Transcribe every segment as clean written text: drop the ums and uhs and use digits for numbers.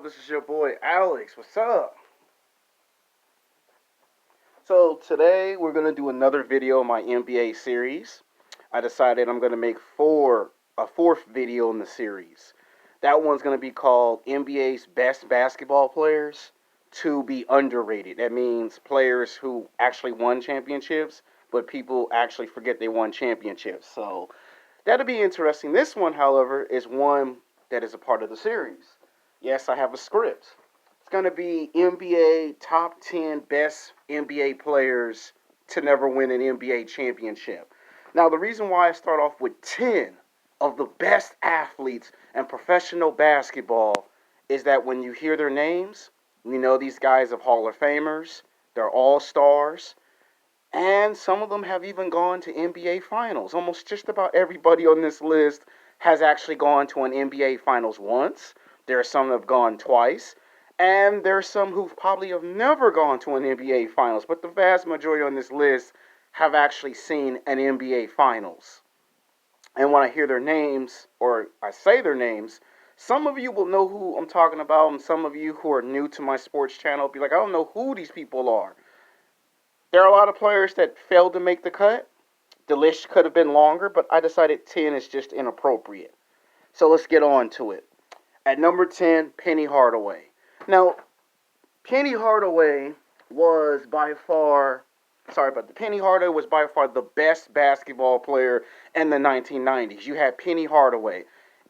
y'all? This is your boy Alex. What's up? So today we're gonna do another video on my NBA series. I decided I'm gonna make a fourth video in the series. That one's gonna be called NBA's best basketball players to be underrated. That means players who actually won championships, but people actually forget they won championships. So that'll be interesting. This one, however, is one that is a part of the series. Yes, I have a script. It's going to be NBA top 10 best NBA players to never win an NBA championship. Now, the reason why I start off with 10 of the best athletes in professional basketball is that when you hear their names, you know these guys are Hall of Famers, they're all stars, and some of them have even gone to NBA Finals. Almost just about everybody on this list has actually gone to an NBA Finals once. There are some that have gone twice. And there are some who probably have never gone to an NBA Finals. But the vast majority on this list have actually seen an NBA Finals. And when I hear their names, or I say their names, some of you will know who I'm talking about. And some of you who are new to my sports channel will be like, I don't know who these people are. There are a lot of players that failed to make the cut. The list could have been longer, but I decided 10 is just inappropriate. So let's get on to it. At number 10, Penny Hardaway. Now, Penny Hardaway was by far, Penny Hardaway was by far the best basketball player in the 1990s. You had Penny Hardaway.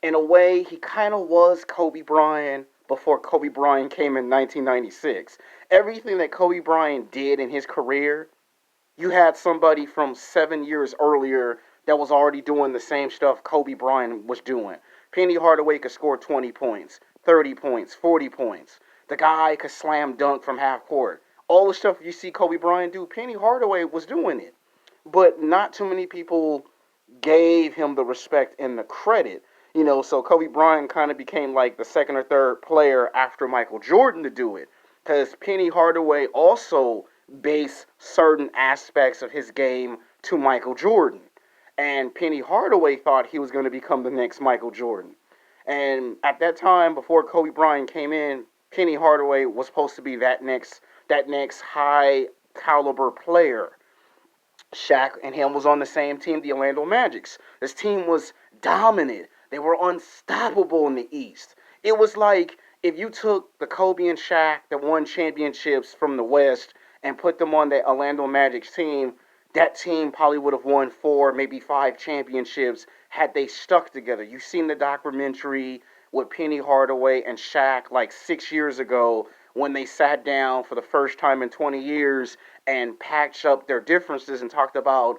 In a way, he kind of was Kobe Bryant before Kobe Bryant came in 1996. Everything that Kobe Bryant did in his career, you had somebody from 7 years earlier that was already doing the same stuff Kobe Bryant was doing. Penny Hardaway could score 20 points, 30 points, 40 points. The guy could slam dunk from half court. All the stuff you see Kobe Bryant do, Penny Hardaway was doing it. But not too many people gave him the respect and the credit. So Kobe Bryant kind of became like the second or third player after Michael Jordan to do it. Because Penny Hardaway also based certain aspects of his game to Michael Jordan. And Penny Hardaway thought he was going to become the next Michael Jordan. And at that time, before Kobe Bryant came in, Penny Hardaway was supposed to be that next high caliber player. Shaq and him was on the same team, the Orlando Magics. This team was dominant. They were unstoppable in the East. It was like if you took the Kobe and Shaq that won championships from the West and put them on the Orlando Magic's team, that team probably would have won four, maybe five championships had they stuck together. You've seen the documentary with Penny Hardaway and Shaq like 6 years ago when they sat down for the first time in 20 years and patched up their differences and talked about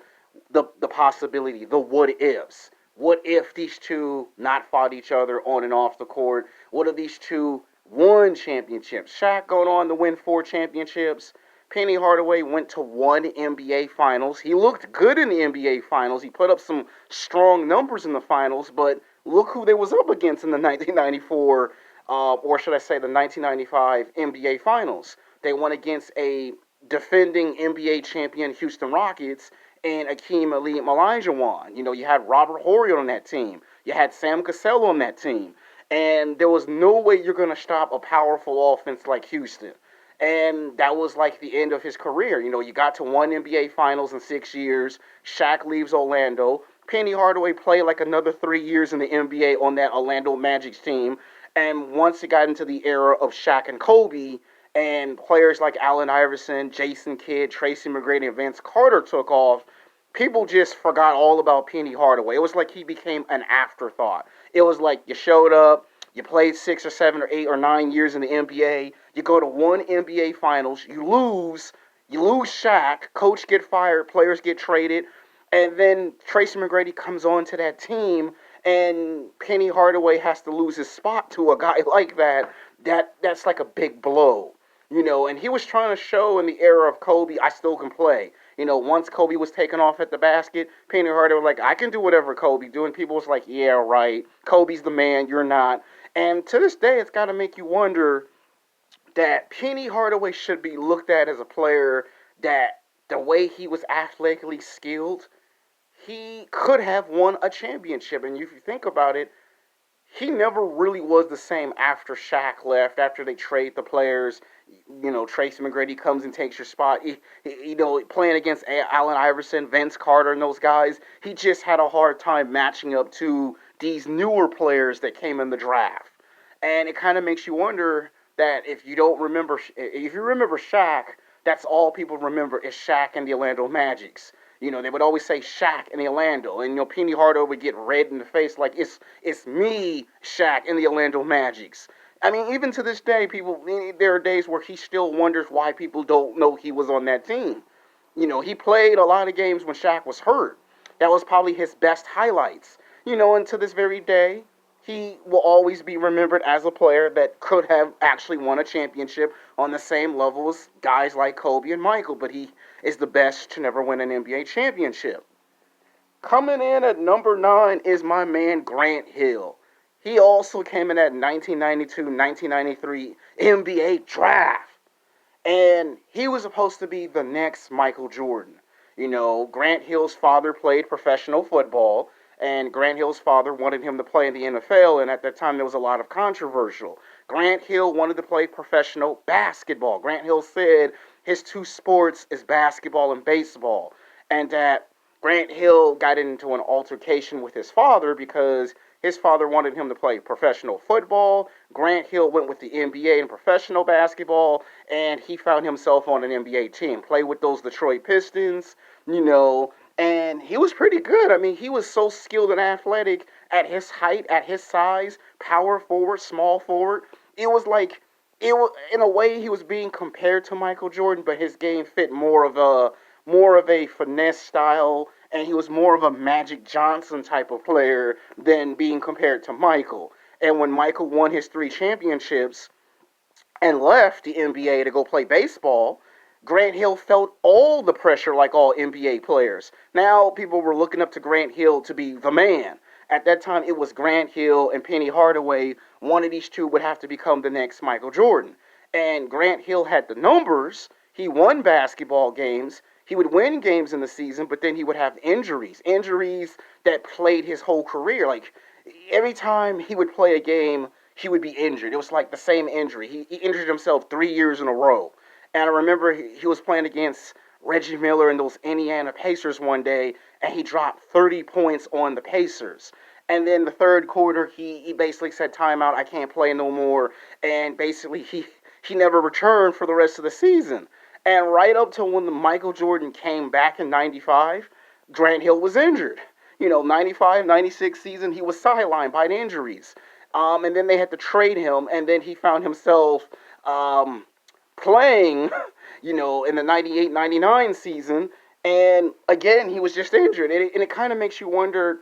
the possibility, the what ifs. What if these two not fought each other on and off the court? What if these two won championships? Shaq going on to win four championships. Penny Hardaway went to one NBA Finals. He looked good in the NBA Finals. He put up some strong numbers in the finals, but look who they was up against in the 1994, or should I say the 1995 NBA Finals. They went against a defending NBA champion Houston Rockets and Akeem Olajuwon. You had Robert Horry on that team. You had Sam Cassell on that team. And there was no way you're going to stop a powerful offense like Houston. And that was like the end of his career. You got to one NBA Finals in 6 years. Shaq leaves Orlando. Penny Hardaway played like another 3 years in the NBA on that Orlando Magic's team. And once it got into the era of Shaq and Kobe, and players like Allen Iverson, Jason Kidd, Tracy McGrady, and Vince Carter took off, people just forgot all about Penny Hardaway. It was like he became an afterthought. It was like you showed up, you played 6 or 7 or 8 or 9 years in the NBA, you go to one NBA Finals, you lose Shaq, coach get fired, players get traded, and then Tracy McGrady comes on to that team, and Penny Hardaway has to lose his spot to a guy like that. That's like a big blow. And he was trying to show in the era of Kobe, I still can play. Once Kobe was taken off at the basket, Penny Hardaway was like, I can do whatever Kobe do. And people was like, yeah, right. Kobe's the man, you're not. And to this day, it's got to make you wonder that Penny Hardaway should be looked at as a player that the way he was athletically skilled, he could have won a championship. And if you think about it, he never really was the same after Shaq left, after they trade the players. Tracy McGrady comes and takes your spot. Playing against Allen Iverson, Vince Carter, and those guys, he just had a hard time matching up to these newer players that came in the draft. And it kind of makes you wonder that if you remember Shaq, that's all people remember is Shaq and the Orlando Magics. They would always say Shaq and the Orlando, and Penny Hardaway would get red in the face like it's me, Shaq, and the Orlando Magics. I mean, even to this day, there are days where he still wonders why people don't know he was on that team. He played a lot of games when Shaq was hurt. That was probably his best highlights. And to this very day, he will always be remembered as a player that could have actually won a championship on the same level as guys like Kobe and Michael, but he is the best to never win an NBA championship. Coming in at number 9 is my man Grant Hill. He also came in at 1992-1993 NBA draft. And he was supposed to be the next Michael Jordan. Grant Hill's father played professional football, and Grant Hill's father wanted him to play in the NFL, and at that time there was a lot of controversial. Grant Hill wanted to play professional basketball. Grant Hill said his two sports is basketball and baseball, and that Grant Hill got into an altercation with his father because his father wanted him to play professional football. Grant Hill went with the NBA and professional basketball, and he found himself on an NBA team. Played with those Detroit Pistons, and he was pretty good. I mean, he was so skilled and athletic at his height, at his size, power forward, small forward. In a way, he was being compared to Michael Jordan, but his game fit more of a finesse style, and he was more of a Magic Johnson type of player than being compared to Michael. And when Michael won his 3 championships and left the NBA to go play baseball, Grant Hill felt all the pressure like all NBA players. Now people were looking up to Grant Hill to be the man. At that time, it was Grant Hill and Penny Hardaway. One of these two would have to become the next Michael Jordan. And Grant Hill had the numbers. He won basketball games. He would win games in the season, but then he would have injuries that played his whole career. Like, every time he would play a game, he would be injured. It was like the same injury. He injured himself 3 years in a row. And I remember he was playing against Reggie Miller and those Indiana Pacers one day, and he dropped 30 points on the Pacers. And then the third quarter, he basically said, timeout, I can't play no more. And basically, he never returned for the rest of the season. And right up to when the Michael Jordan came back in 95, Grant Hill was injured. 95, 96 season, he was sidelined by injuries. And then they had to trade him, and then he found himself playing, in the 98, 99 season. And again, he was just injured. And it kind of makes you wonder,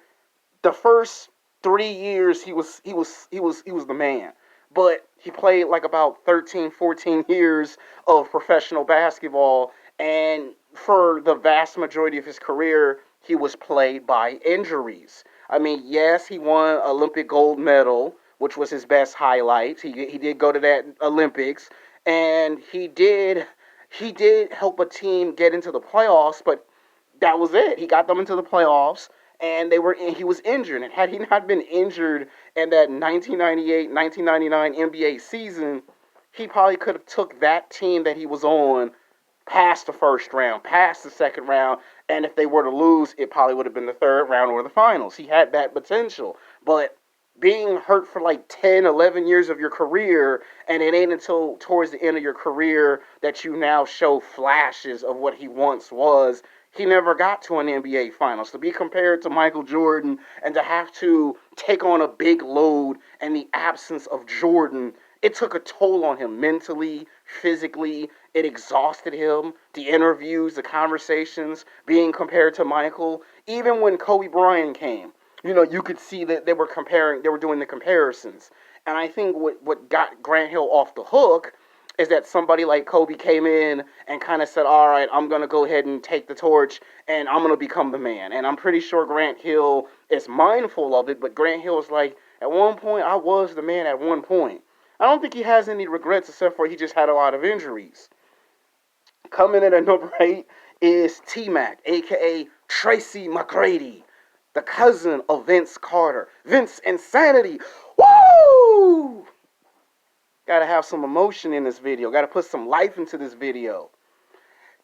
the first 3 years he was the man. But he played like about 13, 14 years of professional basketball, and for the vast majority of his career, he was plagued by injuries. I mean, yes, he won Olympic gold medal, which was his best highlight. He did go to that Olympics, and he did help a team get into the playoffs, but that was it. He got them into the playoffs, and he was injured. And had he not been injured in that 1998-1999 NBA season, he probably could have took that team that he was on past the first round, past the second round, and if they were to lose, it probably would have been the third round or the finals. He had that potential. But being hurt for like 10, 11 years of your career, and it ain't until towards the end of your career that you now show flashes of what he once was. He never got to an NBA Finals. To be compared to Michael Jordan and to have to take on a big load in the absence of Jordan, it took a toll on him mentally, physically. It exhausted him. The interviews, the conversations, being compared to Michael. Even when Kobe Bryant came, you could see that they were doing the comparisons. And I think what got Grant Hill off the hook is that somebody like Kobe came in and kind of said, all right, I'm going to go ahead and take the torch, and I'm going to become the man. And I'm pretty sure Grant Hill is mindful of it, but Grant Hill is like, at one point, I was the man at one point. I don't think he has any regrets except for he just had a lot of injuries. Coming in at number 8 is T-Mac, a.k.a. Tracy McGrady. the cousin of Vince Carter. Vince Insanity. Woo! Gotta have some emotion in this video. Gotta put some life into this video.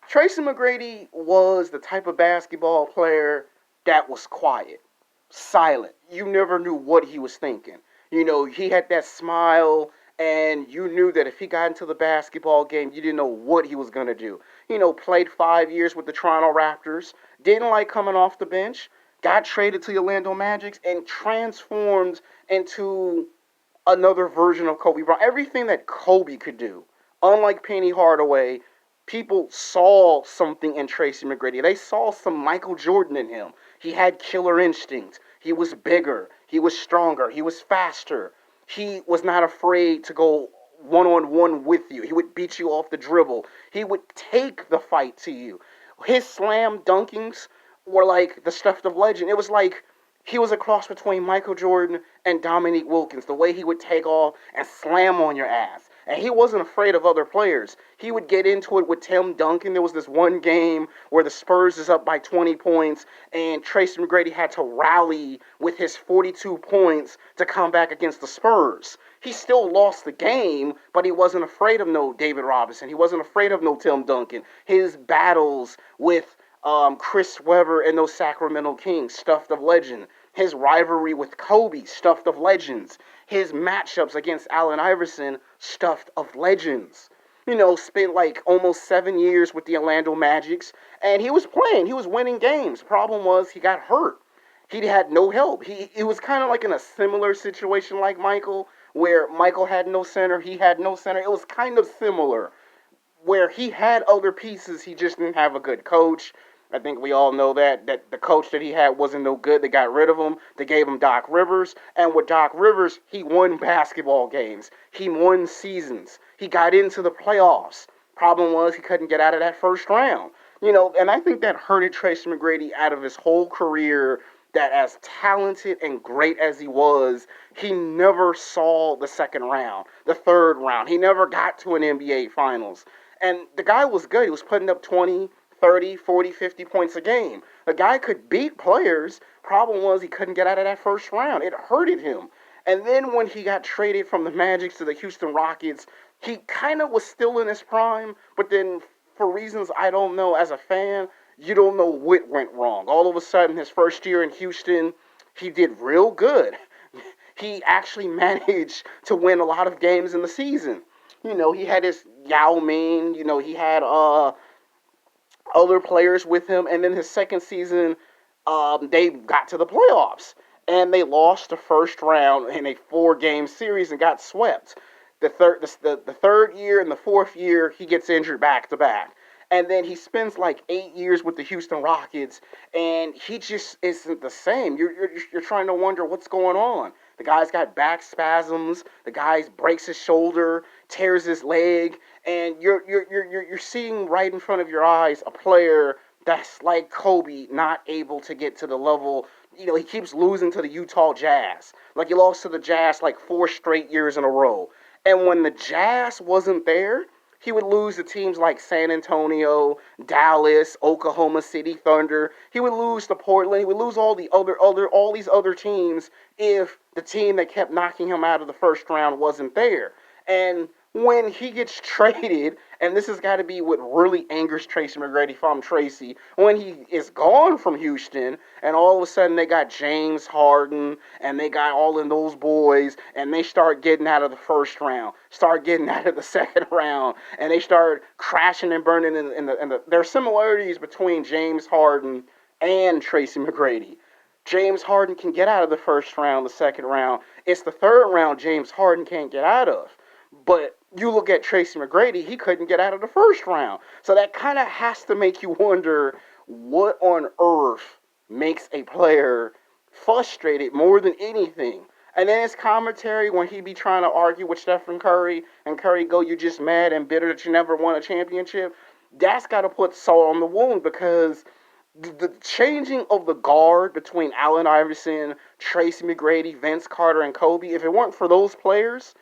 Tracy McGrady was the type of basketball player that was quiet, silent. You never knew what he was thinking. He had that smile, and you knew that if he got into the basketball game, you didn't know what he was going to do. Played 5 years with the Toronto Raptors, didn't like coming off the bench, got traded to the Orlando Magic, and transformed into another version of Kobe Bryant. Everything that Kobe could do. Unlike Penny Hardaway, people saw something in Tracy McGrady. They saw some Michael Jordan in him. He had killer instinct. He was bigger. He was stronger. He was faster. He was not afraid to go one-on-one with you. He would beat you off the dribble. He would take the fight to you. His slam dunkings were like the stuff of legend. It was like he was a cross between Michael Jordan and Dominique Wilkins. The way he would take off and slam on your ass. And he wasn't afraid of other players. He would get into it with Tim Duncan. There was this one game where the Spurs is up by 20 points, and Tracy McGrady had to rally with his 42 points to come back against the Spurs. He still lost the game, but he wasn't afraid of no David Robinson. He wasn't afraid of no Tim Duncan. His battles with Chris Webber and those Sacramento Kings, stuffed of legend. His rivalry with Kobe, stuffed of legends. His matchups against Allen Iverson, stuffed of legends. Spent like almost 7 years with the Orlando Magics, and he was playing. He was winning games. Problem was he got hurt. He had no help. It was kind of like in a similar situation like Michael, where Michael had no center, he had no center. It was kind of similar, where he had other pieces, he just didn't have a good coach. I think we all know that the coach that he had wasn't no good. They got rid of him. They gave him Doc Rivers. And with Doc Rivers, he won basketball games. He won seasons. He got into the playoffs. Problem was he couldn't get out of that first round. And I think that hurted Tracy McGrady out of his whole career, that as talented and great as he was, he never saw the second round, the third round. He never got to an NBA Finals. And the guy was good. He was putting up 20, 30, 40, 50 points a game. The guy could beat players. Problem was he couldn't get out of that first round. It hurted him. And then when he got traded from the Magic to the Houston Rockets, he kind of was still in his prime, but then for reasons I don't know, as a fan, you don't know what went wrong. All of a sudden, his first year in Houston, he did real good. He actually managed to win a lot of games in the season. He had his Yao Ming, he had other players with him, and then his second season, they got to the playoffs, and they lost the first round in a 4-game series and got swept. The third year and the fourth year, he gets injured back to back. And then he spends like 8 years with the Houston Rockets, and he just isn't the same. You're trying to wonder what's going on. The guy's got back spasms. The guy breaks his shoulder, tears his leg, and you're seeing right in front of your eyes a player that's like Kobe, not able to get to the level. He keeps losing to the Utah Jazz. Like, he lost to the Jazz like 4 straight years in a row. And when the Jazz wasn't there, he would lose to teams like San Antonio, Dallas, Oklahoma City Thunder. He would lose to Portland. He would lose all these other teams if the team that kept knocking him out of the first round wasn't there. And when he gets traded, and this has got to be what really angers Tracy McGrady, if I'm Tracy, when he is gone from Houston, and all of a sudden they got James Harden, and they got all of those boys, and they start getting out of the first round, start getting out of the second round, and they start crashing and burning there are similarities between James Harden and Tracy McGrady. James Harden can get out of the first round, the second round. It's the third round James Harden can't get out of. But you look at Tracy McGrady, he couldn't get out of the first round. So that kind of has to make you wonder what on earth makes a player frustrated more than anything. And then his commentary when he be trying to argue with Stephen Curry, and Curry go, "You just mad and bitter that you never won a championship." That's got to put salt on the wound, because the changing of the guard between Allen Iverson, Tracy McGrady, Vince Carter, and Kobe, if it weren't for those players,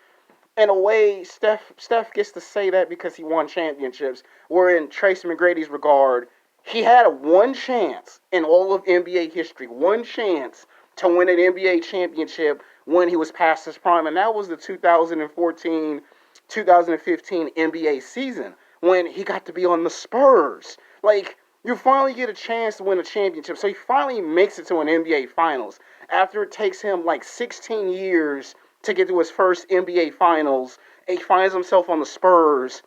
in a way, Steph gets to say that because he won championships. Where in Tracy McGrady's regard, He had one chance in all of NBA history, one chance to win an NBA championship when he was past his prime, and that was the 2014-2015 NBA season when he got to be on the Spurs. Like, you finally get a chance to win a championship. So he finally makes it to an NBA Finals after it takes him like 16 years to get to his first NBA Finals. And he finds himself on the Spurs.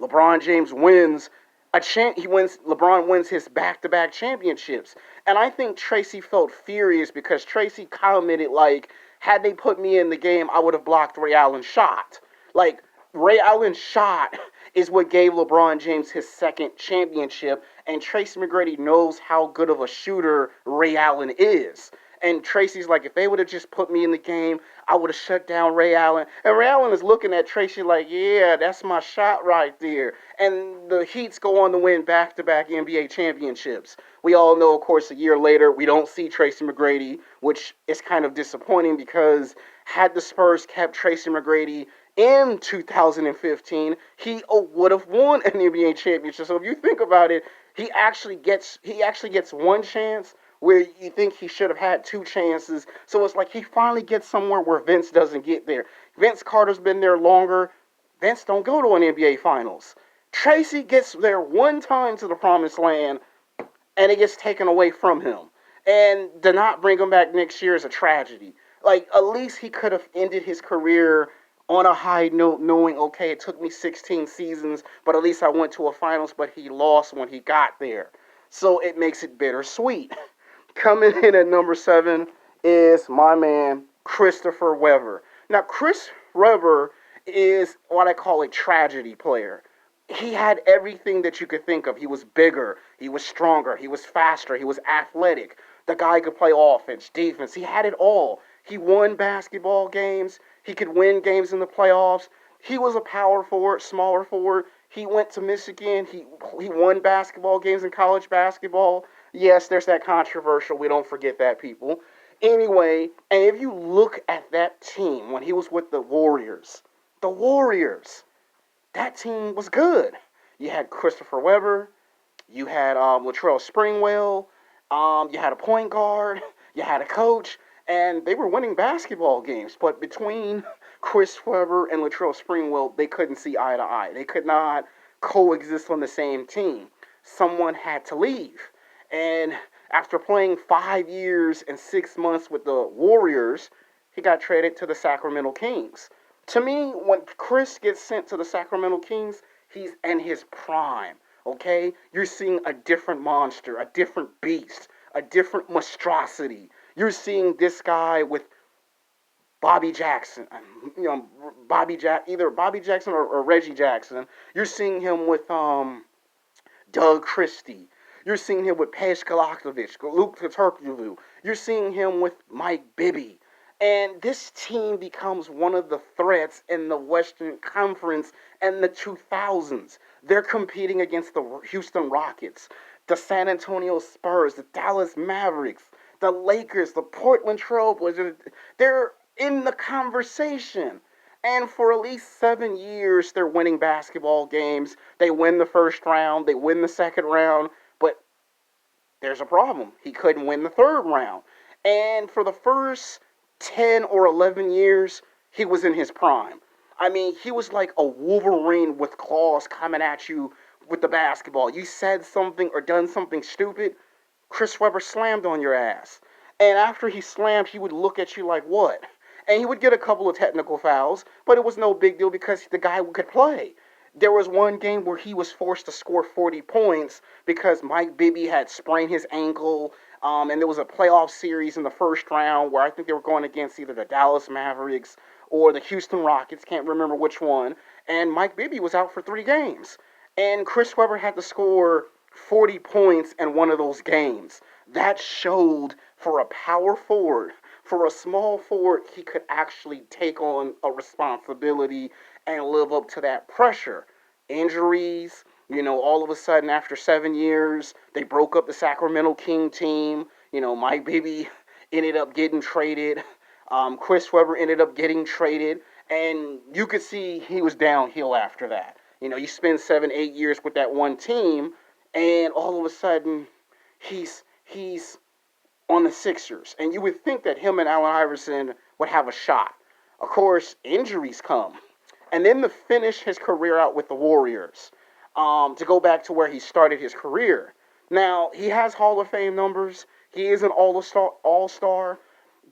LeBron James wins LeBron wins his back-to-back championships. And I think Tracy felt furious because Tracy commented like, had they put me in the game, I would have blocked Ray Allen's shot. Like, Ray Allen's shot is what gave LeBron James his second championship, and Tracy McGrady knows how good of a shooter Ray Allen is. And Tracy's like, if they would have just put me in the game, I would have shut down Ray Allen. And Ray Allen is looking at Tracy like, yeah, that's my shot right there. And the Heats go on to win back-to-back NBA championships. We all know, of course, a year later, we don't see Tracy McGrady, which is kind of disappointing because had the Spurs kept Tracy McGrady in 2015, he would have won an NBA championship. So if you think about it, he actually gets one chance where you think he should have had two chances. So it's like he finally gets somewhere where Vince doesn't get there. Vince Carter's been there longer. Vince don't go to an NBA Finals. Tracy gets there one time to the promised land, and it gets taken away from him. And to not bring him back next year is a tragedy. Like, at least he could have ended his career on a high note, knowing, okay, it took me 16 seasons, but at least I went to a finals, but he lost when he got there. So it makes it bittersweet. Coming in at number 7 is my man, Christopher Webber. Now, Chris Webber is what I call a tragedy player. He had everything that you could think of. He was bigger, he was stronger, he was faster, he was athletic. The guy could play offense, defense. He had it all. He won basketball games. He could win games in the playoffs. He was a power forward, smaller forward. He went to Michigan. He won basketball games in college basketball. Yes, there's that controversial. We don't forget that, people. Anyway, and if you look at that team when he was with the Warriors, that team was good. You had Christopher Webber. You had Latrell Springwell. You had a point guard. You had a coach. And they were winning basketball games. But between Chris Webber and Latrell Springwell, they couldn't see eye to eye. They could not coexist on the same team. Someone had to leave. And after playing 5 years and 6 months with the Warriors, he got traded to the Sacramento Kings. To me, when Chris gets sent to the Sacramento Kings, he's in his prime, okay? You're seeing a different monster, a different beast, a different monstrosity. You're seeing this guy with Bobby Jackson, either Bobby Jackson or Reggie Jackson. You're seeing him with Doug Christie. You're seeing him with Pej Kalaktovich, Luke Turkoglu. You're seeing him with Mike Bibby. And this team becomes one of the threats in the Western Conference in the 2000s. They're competing against the Houston Rockets, the San Antonio Spurs, the Dallas Mavericks, the Lakers, the Portland Trailblazers. They're in the conversation. And for at least 7 years, they're winning basketball games. They win the first round, they win the second round, but there's a problem. He couldn't win the third round. And for the first 10 or 11 years, he was in his prime. I mean, he was like a Wolverine with claws coming at you with the basketball. You said something or done something stupid, Chris Webber slammed on your ass. And after he slammed, he would look at you like, what? And he would get a couple of technical fouls, but it was no big deal because the guy could play. There was one game where he was forced to score 40 points because Mike Bibby had sprained his ankle, and there was a playoff series in the first round where I think they were going against either the Dallas Mavericks or the Houston Rockets, can't remember which one, and Mike Bibby was out for 3 games. And Chris Webber had to score 40 points in one of those games. That showed for a power forward, for a small forward, he could actually take on a responsibility and live up to that pressure. Injuries, all of a sudden after 7 years, they broke up the Sacramento King team. Mike Bibby ended up getting traded. Chris Webber ended up getting traded. And you could see he was downhill after that. You spend 7, 8 years with that one team, and all of a sudden he's on the Sixers, and you would think that him and Allen Iverson would have a shot. Of course, injuries come, and then to finish his career out with the Warriors, to go back to where he started his career. Now he has Hall of Fame numbers. He is an All Star,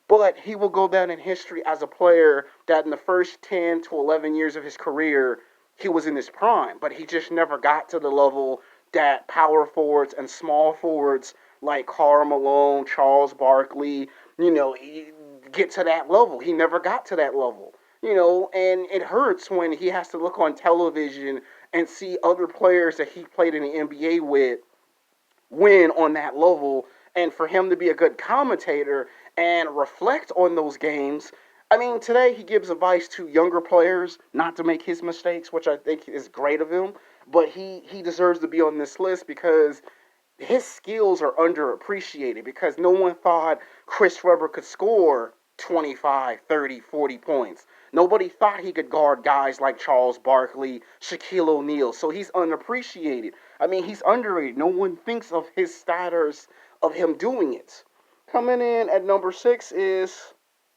but he will go down in history as a player that in the first 10 to 11 years of his career, he was in his prime, but he just never got to the level that power forwards and small forwards like Karl Malone, Charles Barkley, get to that level. He never got to that level. And it hurts when he has to look on television and see other players that he played in the NBA with win on that level, and for him to be a good commentator and reflect on those games. I mean, today he gives advice to younger players not to make his mistakes, which I think is great of him. But he deserves to be on this list because his skills are underappreciated because no one thought Chris Webber could score 25, 30, 40 points. Nobody thought he could guard guys like Charles Barkley, Shaquille O'Neal. So he's unappreciated. I mean, he's underrated. No one thinks of his status of him doing it. Coming in at number 6 is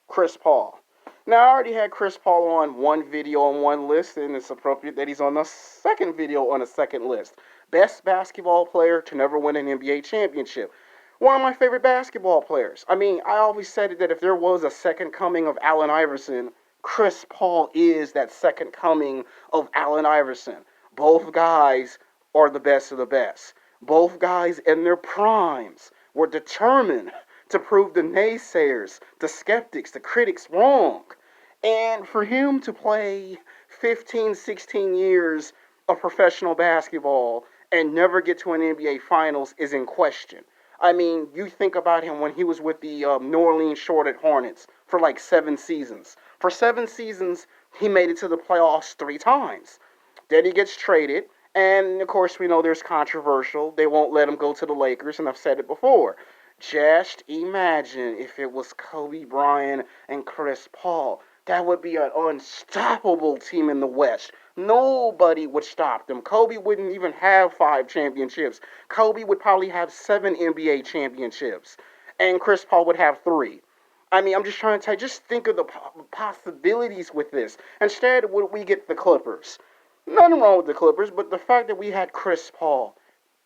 Chris Paul. Now, I already had Chris Paul on one video on one list, and it's appropriate that he's on the second video on a second list. Best basketball player to never win an NBA championship. One of my favorite basketball players. I mean, I always said that if there was a second coming of Allen Iverson, Chris Paul is that second coming of Allen Iverson. Both guys are the best of the best. Both guys in their primes were determined to prove the naysayers, the skeptics, the critics wrong. And for him to play 15, 16 years of professional basketball and never get to an NBA Finals is in question. I mean, you think about him when he was with the New Orleans Charlotte Hornets for like 7 seasons. For 7 seasons, he made it to the playoffs 3 times. Then he gets traded, and of course, we know there's controversial. They won't let him go to the Lakers, and I've said it before. Just imagine if it was Kobe Bryant and Chris Paul. That would be an unstoppable team in the West. Nobody would stop them. Kobe wouldn't even have 5 championships. Kobe would probably have 7 NBA championships. And Chris Paul would have 3. I mean, I'm just trying to tell you, just think of the possibilities with this. Instead, we get the Clippers. Nothing wrong with the Clippers, but the fact that we had Chris Paul,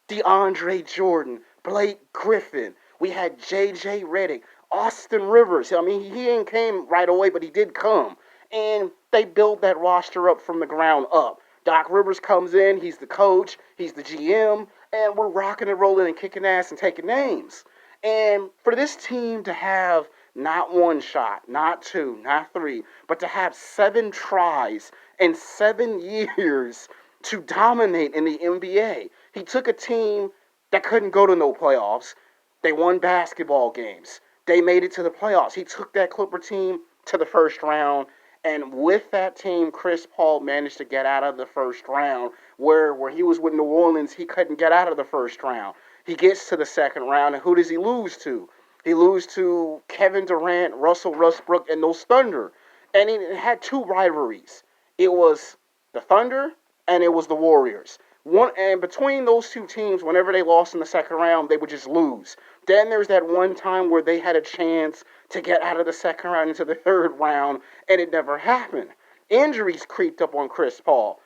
DeAndre Jordan, Blake Griffin, we had J.J. Redick, Austin Rivers. I mean, he ain't came right away, but he did come. And they built that roster up from the ground up. Doc Rivers comes in, he's the coach, he's the GM, and we're rocking and rolling and kicking ass and taking names. And for this team to have not one shot, not two, not three, but to have 7 tries in 7 years to dominate in the NBA. He took a team that couldn't go to no playoffs. They won basketball games. They made it to the playoffs. He took that Clipper team to the first round. And with that team, Chris Paul managed to get out of the first round. Where he was with New Orleans, he couldn't get out of the first round. He gets to the second round, and who does he lose to? He loses to Kevin Durant, Russell Westbrook, and those Thunder. And he had 2 rivalries. It was the Thunder, and it was the Warriors. And between those 2 teams, whenever they lost in the second round, they would just lose. Then there's that one time where they had a chance to get out of the second round into the third round, and it never happened. Injuries creeped up on Chris Paul.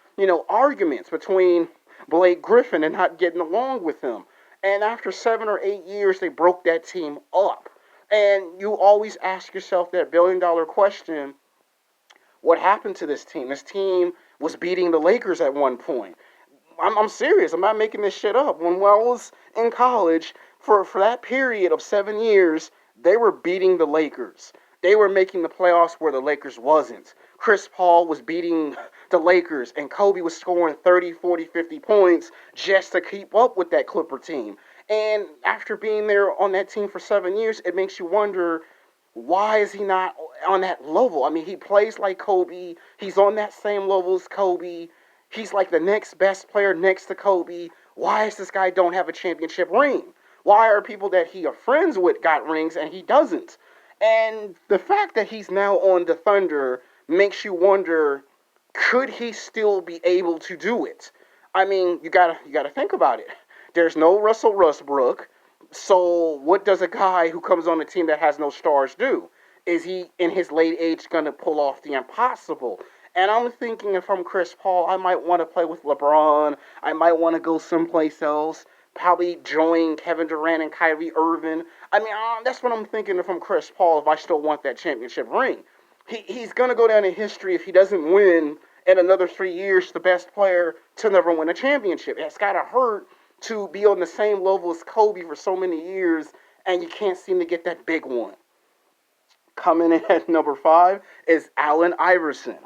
Arguments between Blake Griffin and not getting along with him. And after 7 or 8 years, they broke that team up. And you always ask yourself that billion-dollar question, what happened to this team? This team was beating the Lakers at one point. I'm serious. I'm not making this shit up. When I was in college, for that period of 7 years, they were beating the Lakers. They were making the playoffs where the Lakers wasn't. Chris Paul was beating the Lakers, and Kobe was scoring 30, 40, 50 points just to keep up with that Clipper team. And after being there on that team for 7 years, it makes you wonder, why is he not on that level? I mean, he plays like Kobe. He's on that same level as Kobe. He's like the next best player next to Kobe. Why is this guy don't have a championship ring? Why are people that he are friends with got rings and he doesn't? And the fact that he's now on the Thunder makes you wonder, could he still be able to do it? I mean, you gotta think about it. There's no Russell Westbrook. So what does a guy who comes on a team that has no stars do? Is he in his late age going to pull off the impossible? And I'm thinking if I'm Chris Paul, I might want to play with LeBron. I might want to go someplace else. Probably join Kevin Durant and Kyrie Irving. I mean, that's what I'm thinking if I'm Chris Paul, if I still want that championship ring. He's going to go down in history if he doesn't win in another 3 years, the best player to never win a championship. It's got to hurt to be on the same level as Kobe for so many years, and you can't seem to get that big one. Coming in at number 5 is Allen Iverson.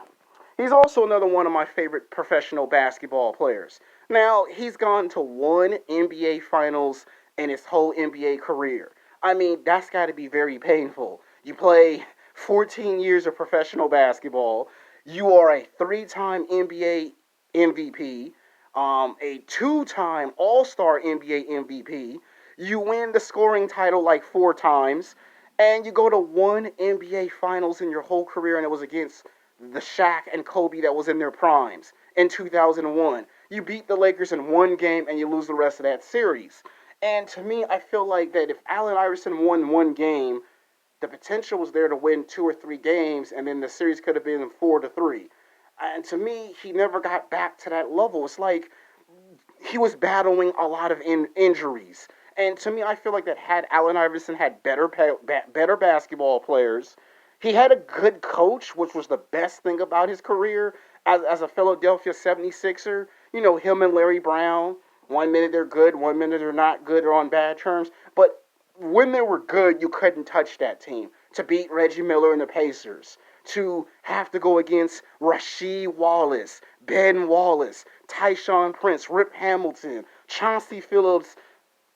He's also another one of my favorite professional basketball players. Now, he's gone to one NBA Finals in his whole NBA career. I mean, that's got to be very painful. You play 14 years of professional basketball. You are a 3-time NBA MVP, a 2-time All-Star NBA MVP. You win the scoring title like 4 times, and you go to one NBA Finals in your whole career, and it was against the Shaq and Kobe that was in their primes in 2001. You beat the Lakers in one game, and you lose the rest of that series. And to me, I feel like that if Allen Iverson won one game, the potential was there to win 2 or 3 games, and then the series could have been 4-3. And to me, he never got back to that level. It's like he was battling a lot of injuries. And to me, I feel like that had Allen Iverson had better basketball players, he had a good coach, which was the best thing about his career as a Philadelphia 76er. You know, him and Larry Brown. One minute they're good, one minute they're not good or on bad terms. But when they were good, you couldn't touch that team. To beat Reggie Miller and the Pacers, to have to go against Rasheed Wallace, Ben Wallace, Tyshawn Prince, Rip Hamilton, Chauncey Phillips,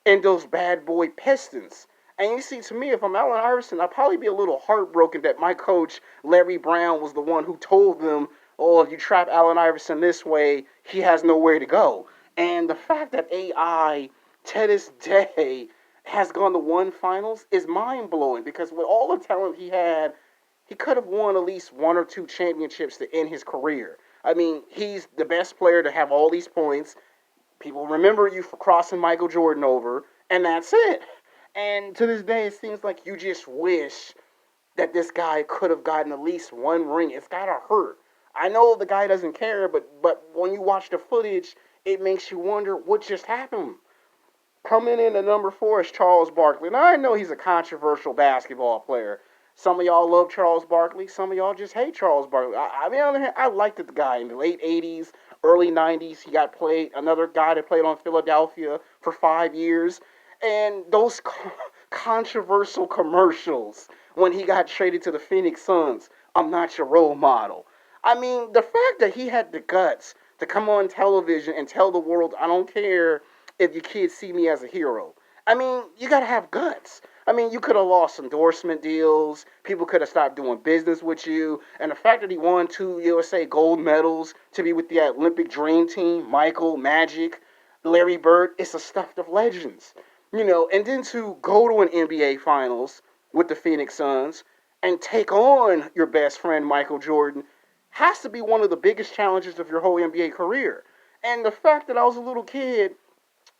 and those bad boy Pistons. And you see, to me, if I'm Allen Iverson, I'd probably be a little heartbroken that my coach, Larry Brown, was the one who told them, oh, if you trap Allen Iverson this way, he has nowhere to go. And the fact that AI, to this day, has gone to one finals is mind-blowing because with all the talent he had, he could have won at least 1 or 2 championships to end his career. I mean, he's the best player to have all these points. People remember you for crossing Michael Jordan over, and that's it. And to this day, it seems like you just wish that this guy could have gotten at least one ring. It's gotta hurt. I know the guy doesn't care, but when you watch the footage, it makes you wonder what just happened. Coming in at number 4 is Charles Barkley. Now, I know he's a controversial basketball player. Some of y'all love Charles Barkley. Some of y'all just hate Charles Barkley. I mean, on the other hand, I liked the guy in the late 80s, early 90s. He got played, another guy that played on Philadelphia for 5 years. And those controversial commercials when he got traded to the Phoenix Suns, I'm not your role model. I mean, the fact that he had the guts to come on television and tell the world, I don't care if your kids see me as a hero. I mean, you gotta have guts. I mean, you could have lost endorsement deals. People could have stopped doing business with you. And the fact that he won 2 USA gold medals to be with the Olympic Dream Team, Michael, Magic, Larry Bird, it's a stuff of legends. You know, and then to go to an NBA Finals with the Phoenix Suns and take on your best friend, Michael Jordan, has to be one of the biggest challenges of your whole NBA career. And the fact that I was a little kid,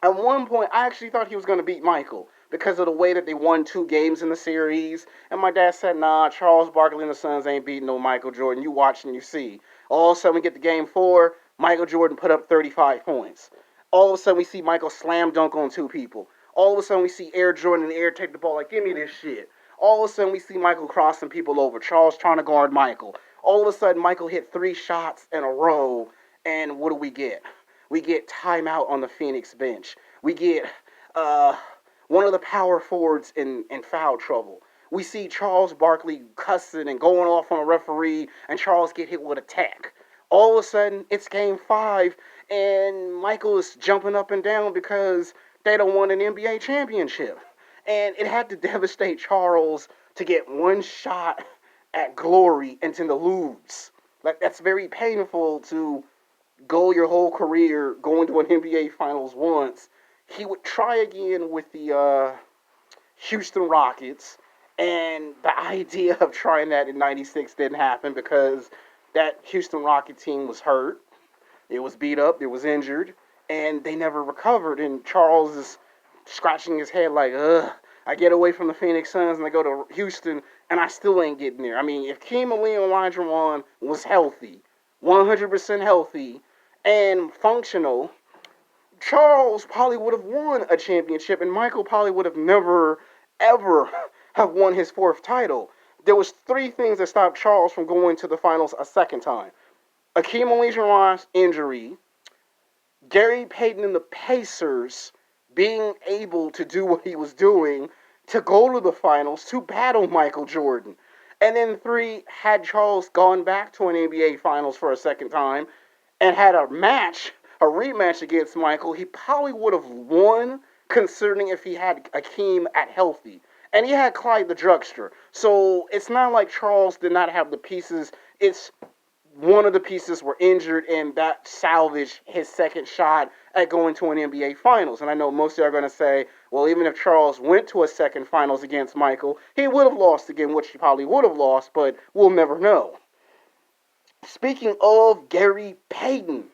at one point, I actually thought he was going to beat Michael because of the way that they won 2 games in the series. And my dad said, nah, Charles Barkley and the Suns ain't beating no Michael Jordan. You watch and you see. All of a sudden, we get to game 4. Michael Jordan put up 35 points. All of a sudden, we see Michael slam dunk on 2 people. All of a sudden, we see Air Jordan in the air take the ball like, give me this shit. All of a sudden, we see Michael crossing people over. Charles trying to guard Michael. All of a sudden, Michael hit 3 shots in a row. And what do we get? We get timeout on the Phoenix bench. We get one of the power forwards in foul trouble. We see Charles Barkley cussing and going off on a referee, and Charles get hit with a tech. All of a sudden, it's game 5, and Michael is jumping up and down because they don't want an NBA championship. And it had to devastate Charles to get one shot at glory and to lose. Like, that's very painful to go your whole career going to an NBA Finals once. He would try again with the Houston Rockets, and the idea of trying that in '96 didn't happen because that Houston Rocket team was hurt. It was beat up. It was injured. and they never recovered. And Charles is scratching his head like, ugh. I get away from the Phoenix Suns and I go to Houston, and I still ain't getting there. I mean, if Keem Olajuwon was healthy, 100% healthy, and functional, Charles probably would have won a championship, and Michael probably would have never, ever have won his fourth title. There was three things that stopped Charles from going to the finals a second time: Akeem Olajuwon's injury, Gary Payton and the Pacers being able to do what he was doing to go to the finals to battle Michael Jordan. And then three, had Charles gone back to an NBA Finals for a second time and had a rematch against Michael, he probably would have won, considering if he had Akeem at healthy. And he had Clyde the Drugster. So it's not like Charles did not have the pieces. It's one of the pieces were injured, and that salvaged his second shot at going to an NBA Finals. And I know most of you are going to say, well, even if Charles went to a second Finals against Michael, he would have lost again, which he probably would have lost, but we'll never know. Speaking of Gary Payton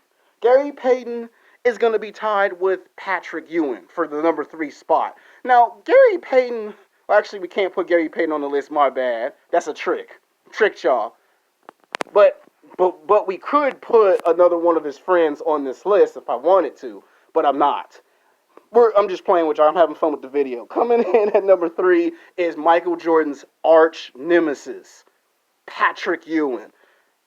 is going to be tied with Patrick Ewing for the number 3 spot. Now, Gary Payton, well, actually, we can't put Gary Payton on the list, my bad. That's a trick. Tricked y'all. But we could put another one of his friends on this list if I wanted to, but I'm not. I'm just playing with y'all. I'm having fun with the video. Coming in at number 3 is Michael Jordan's arch nemesis, Patrick Ewing.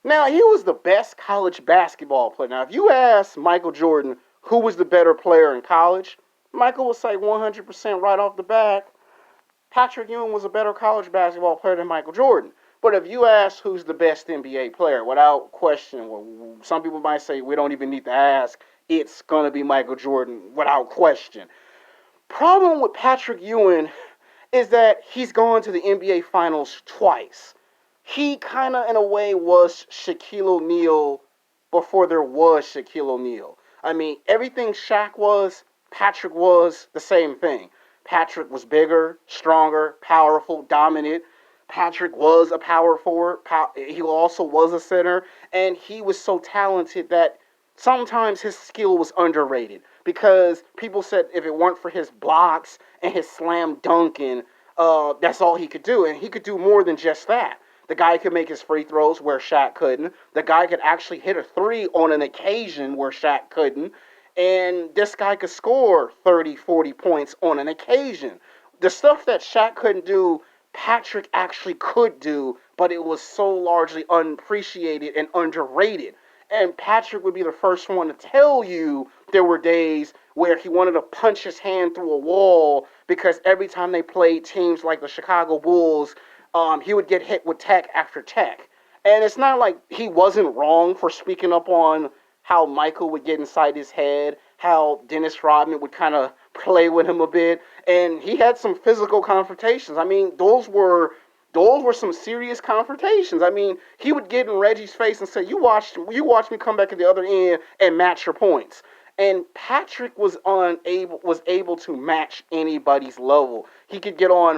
Now, he was the best college basketball player. Now, if you ask Michael Jordan who was the better player in college, Michael would say 100% right off the bat, Patrick Ewing was a better college basketball player than Michael Jordan. But if you ask who's the best NBA player, without question, well, some people might say we don't even need to ask, it's going to be Michael Jordan without question. Problem with Patrick Ewing is that he's gone to the NBA Finals twice. He kind of, in a way, was Shaquille O'Neal before there was Shaquille O'Neal. I mean, everything Shaq was, Patrick was the same thing. Patrick was bigger, stronger, powerful, dominant. Patrick was a power forward. He also was a center. And he was so talented that sometimes his skill was underrated. Because people said if it weren't for his blocks and his slam dunking, that's all he could do. And he could do more than just that. The guy could make his free throws where Shaq couldn't. The guy could actually hit a three on an occasion where Shaq couldn't. And this guy could score 30, 40 points on an occasion. The stuff that Shaq couldn't do, Patrick actually could do, but it was so largely unappreciated and underrated. And Patrick would be the first one to tell you there were days where he wanted to punch his hand through a wall because every time they played teams like the Chicago Bulls, he would get hit with tech after tech. And it's not like he wasn't wrong for speaking up on how Michael would get inside his head, how Dennis Rodman would kind of play with him a bit, and he had some physical confrontations. I mean, those were some serious confrontations. I mean, he would get in Reggie's face and say, "You watch me come back at the other end and match your points." And Patrick was able to match anybody's level. He could get on